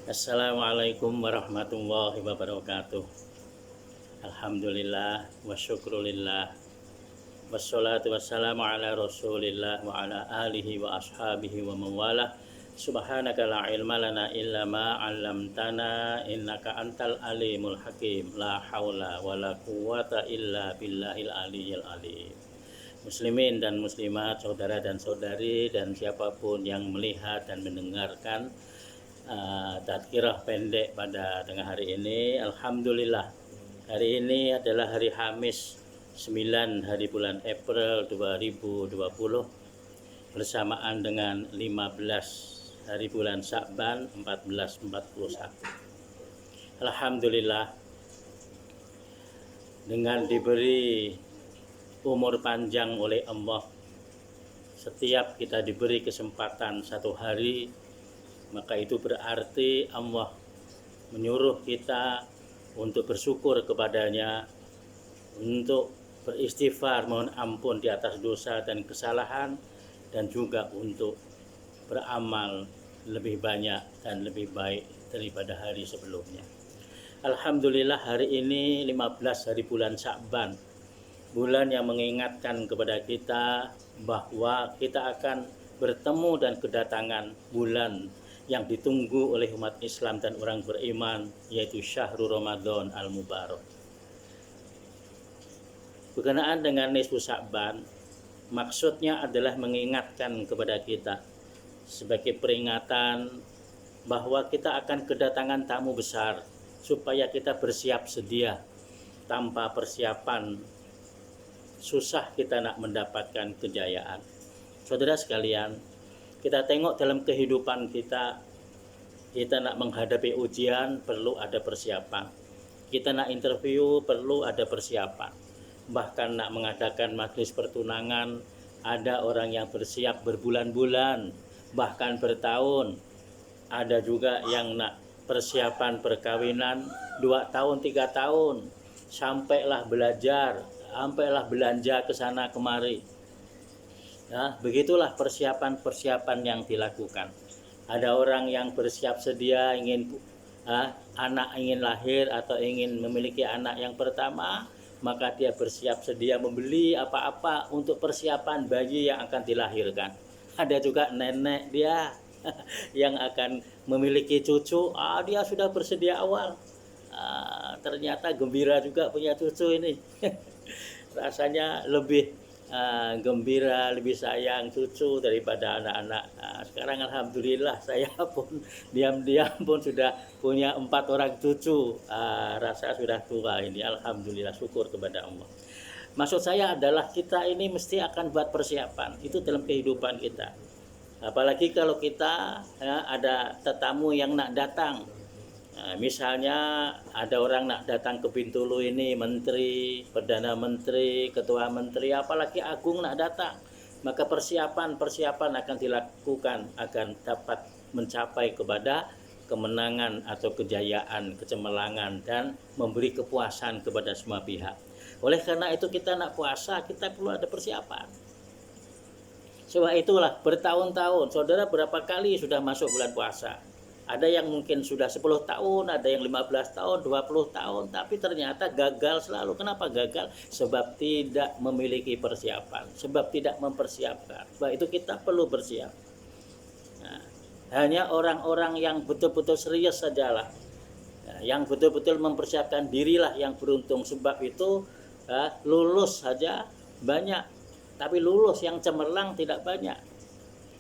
Assalamualaikum warahmatullahi wabarakatuh. Alhamdulillah wa syukrulillah wassalatu wassalamu ala rasulillah wa ala alihi wa ashabihi wa mawalah. Subhanaka la ilma lana illa ma 'allamtana innaka antal alimul hakim. La haula wa la quwata illa billahil aliyyil alim. Muslimin dan muslimat, saudara dan saudari, dan siapapun yang melihat dan mendengarkan tadkirah pendek pada tengah hari ini. Alhamdulillah, hari ini adalah hari Kamis 9 hari bulan April 2020 bersamaan dengan 15 hari bulan Sya'ban 1441. Alhamdulillah, dengan diberi umur panjang oleh Allah, setiap kita diberi kesempatan satu hari, maka itu berarti Allah menyuruh kita untuk bersyukur kepadanya, untuk beristighfar, mohon ampun di atas dosa dan kesalahan, dan juga untuk beramal lebih banyak dan lebih baik daripada hari sebelumnya. Alhamdulillah, hari ini 15 hari bulan Sya'ban, bulan yang mengingatkan kepada kita bahwa kita akan bertemu dan kedatangan bulan yang ditunggu oleh umat Islam dan orang beriman, yaitu Syahrul Ramadan Al-Mubarak. Berkenaan dengan nisfu Sya'ban, maksudnya adalah mengingatkan kepada kita sebagai peringatan bahwa kita akan kedatangan tamu besar, supaya kita bersiap sedia. Tanpa persiapan susah kita nak mendapatkan kejayaan. Saudara sekalian, kita tengok dalam kehidupan kita nak menghadapi ujian perlu ada persiapan. Kita nak interview perlu ada persiapan. Bahkan nak mengadakan majelis pertunangan, ada orang yang bersiap berbulan-bulan, bahkan bertahun. Ada juga yang nak persiapan perkawinan 2 tahun, 3 tahun. Sampailah belajar, sampailah belanja ke sana kemari. Ya, begitulah persiapan-persiapan yang dilakukan. Ada orang yang bersiap sedia ingin anak ingin lahir atau ingin memiliki anak yang pertama, maka dia bersiap sedia membeli apa-apa untuk persiapan bayi yang akan dilahirkan. Ada juga nenek dia yang akan memiliki cucu, dia sudah bersedia awal. Ternyata gembira juga punya cucu ini. Rasanya lebih gembira, lebih sayang cucu daripada anak-anak. Sekarang alhamdulillah saya pun diam-diam pun sudah punya 4 orang cucu. Rasa sudah tua ini, alhamdulillah, syukur kepada Allah. Maksud saya adalah kita ini mesti akan buat persiapan itu dalam kehidupan kita. Apalagi kalau kita ada tetamu yang nak datang. Misalnya ada orang nak datang ke Bintulu ini, menteri, perdana menteri, ketua menteri, apalagi agung nak datang, maka persiapan akan dilakukan agar dapat mencapai kepada kemenangan atau kejayaan, kecemerlangan, dan memberi kepuasan kepada semua pihak. Oleh karena itu kita nak puasa, kita perlu ada persiapan. Sebab itulah bertahun-tahun, saudara berapa kali sudah masuk bulan puasa? Ada yang mungkin sudah 10 tahun, ada yang 15 tahun, 20 tahun, tapi ternyata gagal selalu. Kenapa gagal? Sebab tidak memiliki persiapan, sebab tidak mempersiapkan. Sebab itu kita perlu bersiap. Hanya orang-orang yang betul-betul serius sajalah, yang betul-betul mempersiapkan dirilah yang beruntung. Sebab itu lulus saja banyak, tapi lulus yang cemerlang tidak banyak.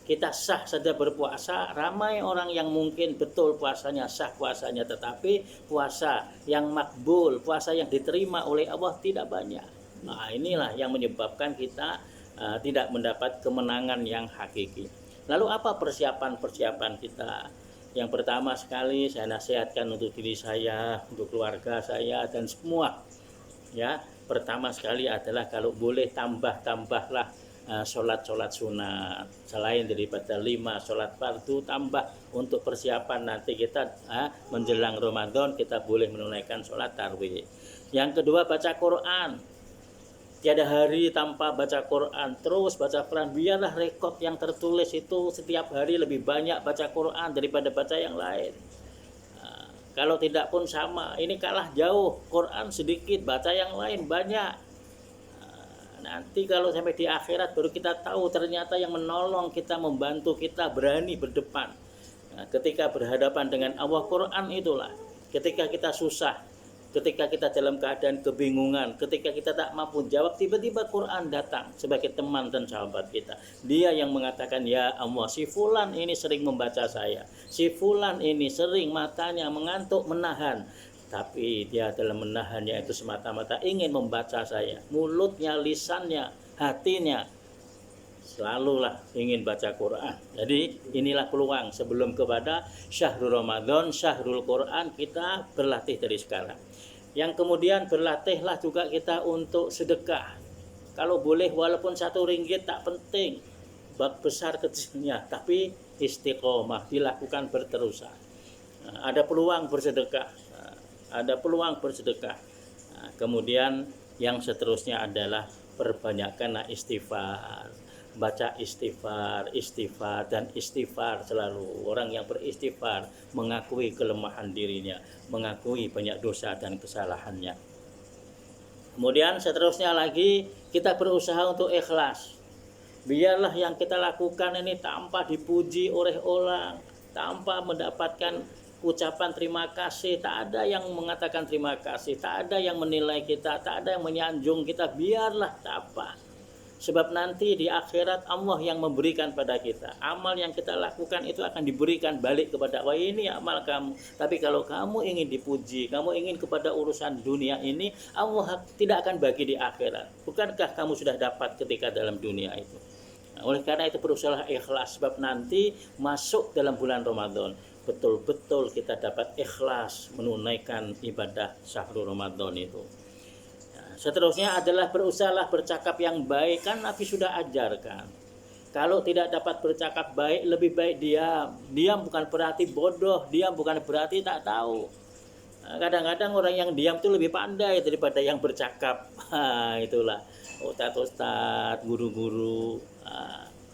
Kita sah saja berpuasa, ramai orang yang mungkin betul puasanya, sah puasanya, tetapi puasa yang makbul, puasa yang diterima oleh Allah tidak banyak. Inilah yang menyebabkan kita tidak mendapat kemenangan yang hakiki. Lalu apa persiapan-persiapan kita? Yang pertama sekali saya nasihatkan untuk diri saya, untuk keluarga saya, dan semua. Ya, pertama sekali adalah kalau boleh tambahlah sholat sunat. Selain daripada 5 sholat fardu, tambah untuk persiapan nanti kita menjelang Ramadan, kita boleh menunaikan sholat tarawih. Yang kedua, baca Quran. Tiada hari tanpa baca Quran, terus baca Quran. Biarlah rekod yang tertulis itu setiap hari lebih banyak baca Quran daripada baca yang lain. Kalau tidak pun sama, ini kalah jauh. Quran sedikit, baca yang lain banyak. Nanti kalau sampai di akhirat baru kita tahu ternyata yang menolong kita, membantu kita berani berdepan. Nah, ketika berhadapan dengan Allah, Quran itulah. Ketika kita susah, ketika kita dalam keadaan kebingungan, ketika kita tak mampu jawab, tiba-tiba Quran datang sebagai teman dan sahabat kita. Dia yang mengatakan, ya Allah, si fulan ini sering membaca saya, si fulan ini sering matanya mengantuk menahan, tapi dia dalam menahannya itu semata-mata ingin membaca saya. Mulutnya, lisannya, hatinya selalulah ingin baca Quran. Jadi inilah peluang sebelum kepada Syahrul Ramadan, Syahrul Quran, kita berlatih dari sekarang. Yang kemudian berlatihlah juga kita untuk sedekah. Kalau boleh walaupun 1 ringgit tak penting, besar kecilnya, tapi istiqomah, dilakukan berterusan. Ada peluang bersedekah, ada peluang bersedekah. Kemudian yang seterusnya adalah perbanyakkanlah istighfar. Baca istighfar, istighfar, dan istighfar selalu. Orang yang beristighfar mengakui kelemahan dirinya, mengakui banyak dosa dan kesalahannya. Kemudian seterusnya lagi, kita berusaha untuk ikhlas. Biarlah yang kita lakukan ini tanpa dipuji oleh orang, tanpa mendapatkan ucapan terima kasih. Tak ada yang mengatakan terima kasih, tak ada yang menilai kita, tak ada yang menyanjung kita. Biarlah tak apa. Sebab nanti di akhirat Allah yang memberikan pada kita. Amal yang kita lakukan itu akan diberikan balik kepada, wah ini amal kamu. Tapi kalau kamu ingin dipuji, kamu ingin kepada urusan dunia ini, Allah tidak akan bagi di akhirat. Bukankah kamu sudah dapat ketika dalam dunia itu? Nah, oleh karena itu berusaha ikhlas. Sebab nanti masuk dalam bulan Ramadan, betul-betul kita dapat ikhlas menunaikan ibadah Syahrul Ramadan itu. Seterusnya adalah berusahalah bercakap yang baik. Kan Nabi sudah ajarkan, kalau tidak dapat bercakap baik, lebih baik diam. Diam bukan berarti bodoh, diam bukan berarti tak tahu. Kadang-kadang orang yang diam itu lebih pandai daripada yang bercakap. Itulah ustadz-ustadz, guru-guru,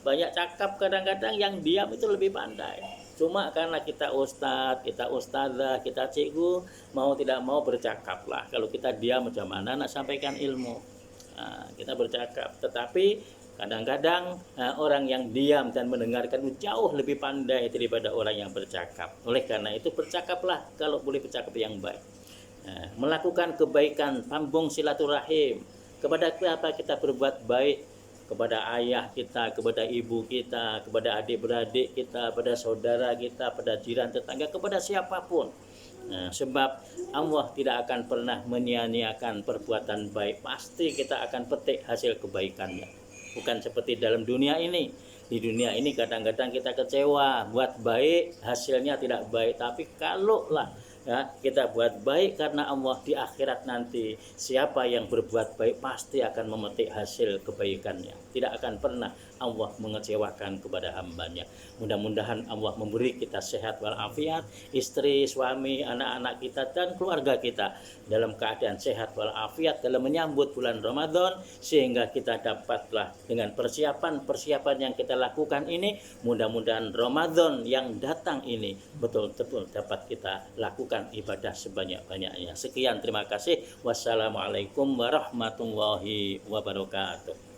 banyak cakap, kadang-kadang yang diam itu lebih pandai. Cuma karena kita ustadz, kita ustazah, kita cikgu, mau tidak mau bercakap lah. Kalau kita diam macam mana nak sampaikan ilmu? Kita bercakap. Tetapi kadang-kadang orang yang diam dan mendengarkan jauh lebih pandai daripada orang yang bercakap. Oleh karena itu bercakaplah kalau boleh bercakap yang baik. Melakukan kebaikan, sambung silaturahim. Kepada siapa kita berbuat baik? Kepada ayah kita, kepada ibu kita, kepada adik-beradik kita, kepada saudara kita, pada jiran tetangga, kepada siapapun. Sebab Allah tidak akan pernah menyia-nyiakan perbuatan baik. Pasti kita akan petik hasil kebaikannya. Bukan seperti dalam dunia ini. Di dunia ini kadang-kadang kita kecewa, buat baik hasilnya tidak baik. Tapi kalaulah kita buat baik karena Allah, di akhirat nanti siapa yang berbuat baik pasti akan memetik hasil kebaikannya. Tidak akan pernah Allah mengecewakan kepada hambanya. Mudah-mudahan Allah memberi kita sehat walafiat, istri, suami, anak-anak kita dan keluarga kita dalam keadaan sehat walafiat dalam menyambut bulan Ramadan, sehingga kita dapatlah dengan persiapan yang kita lakukan ini, mudah-mudahan Ramadan yang datang ini betul-betul dapat kita lakukan ibadah sebanyak-banyaknya. Sekian, terima kasih. Wassalamualaikum warahmatullahi wabarakatuh.